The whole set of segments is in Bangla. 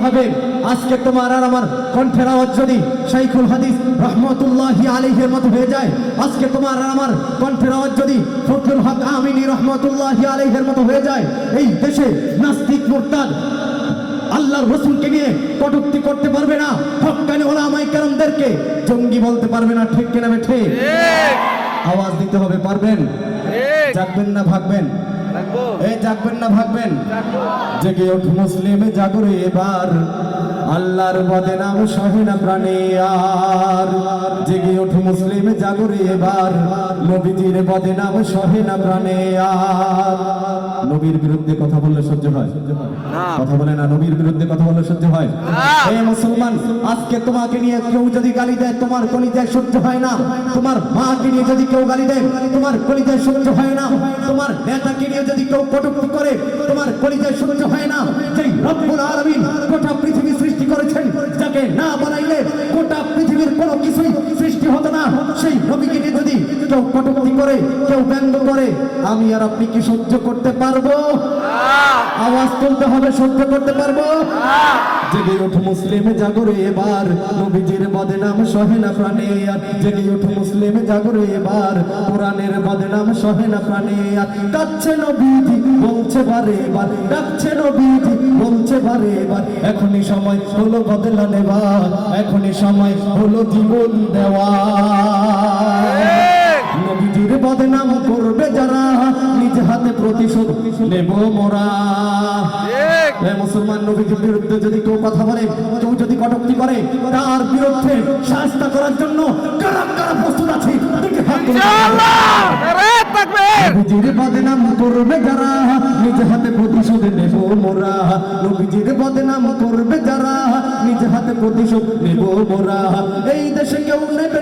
হবে। আজকে তোমার আর আমার কণ্ঠের আওয়াজ যদি শাইখুল হাদিস রহমতুল্লাহি আলাইহির মতো হয়ে যায়, আজকে তোমার আর আমার কণ্ঠের আওয়াজ যদি ফজলুল হক আমিনী রহমতুল্লাহি আলাইহির মতো হয়ে যায়, এই দেশে নাস্তিক মুরতাদ আল্লাহর রাসূলকে নিয়ে কটূক্তি করতে পারবে না, হক্কানি উলামায়ে কেরামদেরকে জঙ্গি বলতে পারবে না। ঠিক কিনা বেঠে? আওয়াজ দিতে হবে। পারবেন? জাগবেন না ভাগবেন? এই জাগবেন না ভাগবেন? জেগে ওঠ মুসলিম জাগরে এবার, আল্লাহর বদনাম সহে না প্রাণে আর। জেগে ওঠ মুসলিম জাগরে এবার, নবীজির বদনাম সহে না প্রাণে আর। নবীর বিরুদ্ধে কথা বললে সহ্য হয়? কথা বলে না। নবীর বিরুদ্ধে কথা বললে সহ্য হয়? হে মুসলমান, আজকে তোমাকে নিয়ে কেউ যদি গালি দেয় তোমার কলিজায় সহ্য হয় না। তোমার মাকে নিয়ে যদি কেউ গালি দেয় তোমার কলিজায় সহ্য হয় না। তোমার নেতাকে নিয়ে যদি কেউ কটূক্তি করে তোমার কলিজায় সহ্য হয় না। যেই রব্বুল আলামিন গোটা পৃথিবী সৃষ্টি করেছেন, যাকে না বানাইলে গোটা পৃথিবীর কোনো কিছুই সৃষ্টি হতো না, সেই নবীকে নিয়ে যদি কেউ কটূক্তি করে, কেউ ব্যঙ্গ করে, আমি আর আপনি কি সহ্য করতে পারবো? আওয়াজ তুলতে হবে। সহ্য করতে পারবো? জেগে ওঠ মুসলিম জাগরে এবার, নবীজির বদনাম সহে না প্রাণে আর। জেগে ওঠ মুসলিম জাগরে এবার, কোরআনের বদনাম সহে না প্রাণে আর। ডাকছে নবীজি বলছে বারে বার, ডাকছে নবীজি বলছে বারে বার, এখনই সময় হলো বদলা নেবার, এখনই সময় হলো জীবন দেওয়া। নবীজির বদনাম করবে যারা, নিজ হাতে প্রতিশোধ নেব মোরা। মুসলমান, নবীজির বিরুদ্ধে যদি কেউ কথা বলে, কেউ যদি কটূক্তি করে, তার বিরুদ্ধে শাস্তি করার জন্য কারা কারা প্রস্তুত আছে? নবীজির বদনাম করবে যারা, নিজ হাতে প্রতিশোধ নেব মোরা। নবীজির বদনাম করবে যারা, নিজ হাতে প্রতিশোধ নেব মোরা। এই দেশে কেউ নেবে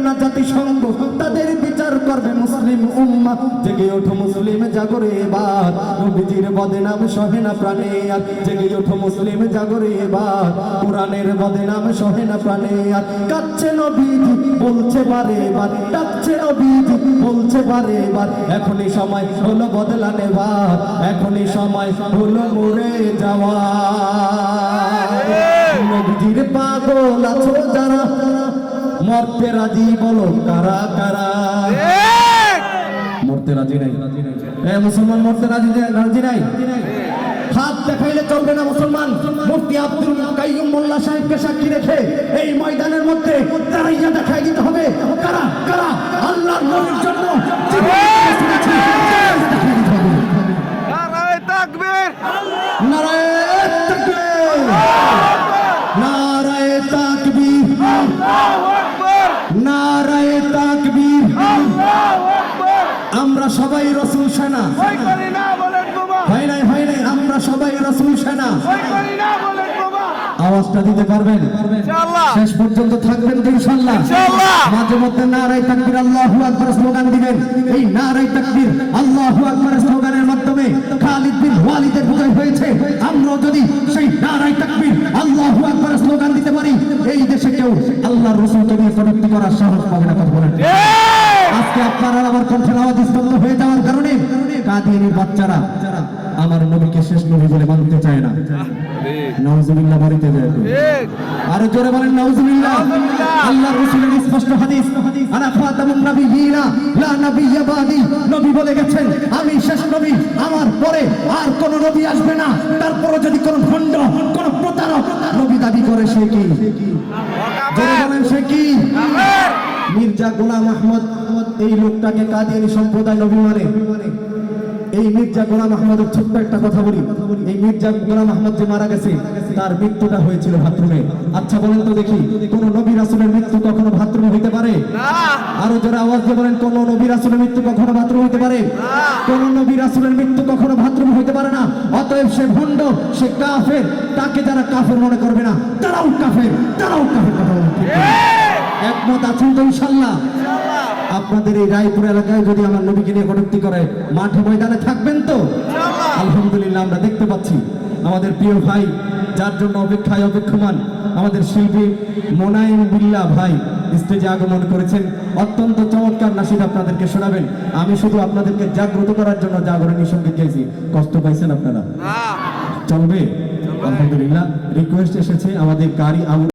না জাতিসংঘ, তাদের বিচার করবে মুসলিম উম্মাহ। জেগে ওঠো মুসলিম জাগরে এবার, নবীজির বদনাম সহে না প্রাণে আর। জেগে ওঠো মুসলিম জাগরে এবার, কোরআনের বদনাম সহে না প্রাণে আর। কাঁদছে নবীজি বলছে বারে বার, ডাকছে নবীজি বলছে বারে বার, এখনই সময় হলো বদলা নেবার, এখনই সময় হলো মরে যাওয়া। নবীজির পাগল আছো যারা, মরতে রাজি বলো কারা কারা? মরতে রাজি নাই। মুসলমান মরতে রাজি নাই। হাত দেখাইলে চলবে না মুসলমান। মুফতি আব্দুল কাইয়ুম মোল্লা সাহেবকে সাক্ষী রেখে এই ময়দানের মধ্যে দাঁড়াইয়া দেখাই দিতে হবে কারা কারা আল্লাহর নবীর জন্য নারায়ে তাকবীর, নারায়ে তাকবীর, নারায়ে তাকবীর, আল্লাহু আকবার, নারায়ে তাকবীর, আল্লাহু আকবার। আমরা সবাই রাসূল সেনা। ভয় করি না বলেন বাবা। হয় নাই আমরা সবাই রাসূল সেনা। ভয় করি না বলেন বাবা। আওয়াজটা দিতে পারবেন? ইনশাআল্লাহ। শেষ পর্যন্ত থাকবেন তো ইনশাআল্লাহ? ইনশাআল্লাহ। মাঝে মধ্যে নারায়ে তাকবীর আল্লাহু আকবার স্লোগান দিবেন। এই নারায়ে তাকবীর আল্লাহু আকবার স্লোগানের মাধ্যমে খালিদ বিন ওয়ালিদের বিজয় হয়েছে। আমরা যদি সেই নারায়ে তাকবীর আল্লাহু আকবার স্লোগান দিতে পারি, এই দেশে কেউ আল্লাহর রাসূলকে নিয়ে কটূক্তি করার সাহস পাবে না। কথা বলেন। আজকে আপনারা আমার কণ্ঠের আওয়াজ স্তব্ধ হয়ে যাওয়ার কারণে কাদিয়ানীর বাচ্চারা আমার নবীকে শেষ নবী বলে মানতে চায় না। নাউজুবিল্লাহ বাড়িতে যায়। আরো জোরে বলেন নাউজুবিল্লাহ। আল্লাহর রাসূলের স্পষ্ট হাদিস, আনা ফাতামুন নাবিয়্যিনা লা নাবিয়্যা বাদি। নবী বলে গেছেন আমি শেষ নবী, আমার পরে আর কোন নবী আসবে না। তারপরে যদি কোন ভণ্ড, কোন প্রতারক নবী দাবি করে, সে কি? জোরে বলেন সে কি? মির্জা গোলাম আহমদ এই লোকটাকে কাদিয়ানী সম্প্রদায় নবী মানে। এই মির্জা গোলাম আহমদের ছোট্ট একটা কথা বলি। এই মির্জা গোলাম আহমদ যে মারা গেছে, তার মৃত্যুটা হয়েছিল বাথরুমে। আচ্ছা বলেন তো দেখি, কোন নবী রাসূলের মৃত্যু কখনো বাথরুমে হইতে পারে? আরো যারা আওয়াজ দিয়ে বলেন, কোন নবী রাসূলের মৃত্যু কখনো বাথরুমে হইতে পারে? কোন নবী রাসূলের মৃত্যু কখনো বাথরুমে হইতে পারে না। অতএব সে ভণ্ড, সে কাফের। তাকে যারা কাফের মনে করবে না, তারাও কাফের, তারাও কাফের। কথা বলেন একমত আছেন তো ইনশাআল্লাহ? আপনাদের এই রায়পুর এলাকায় যদি আমার নবীকে নিয়ে কটূক্তি করে, মাঠে ময়দানে থাকবেন তো? আলহামদুলিল্লাহ। আমরা দেখতে পাচ্ছি আমাদের প্রিয় ভাই, যার জন্য অপেক্ষমান আমাদের শিল্পী মোনায়েম বিল্লাহ ভাই স্টেজে আগমন করেছেন। অত্যন্ত চমৎকার নাশিদ আপনাদেরকে শোনাবেন। আমি শুধু আপনাদেরকে জাগ্রত করার জন্য জাগরণী সঙ্গীত গাইছি। কষ্ট পাইছেন আপনারা? চলবে? আলহামদুলিল্লাহ রিকোয়েস্ট এসেছে আমাদের কারি আবু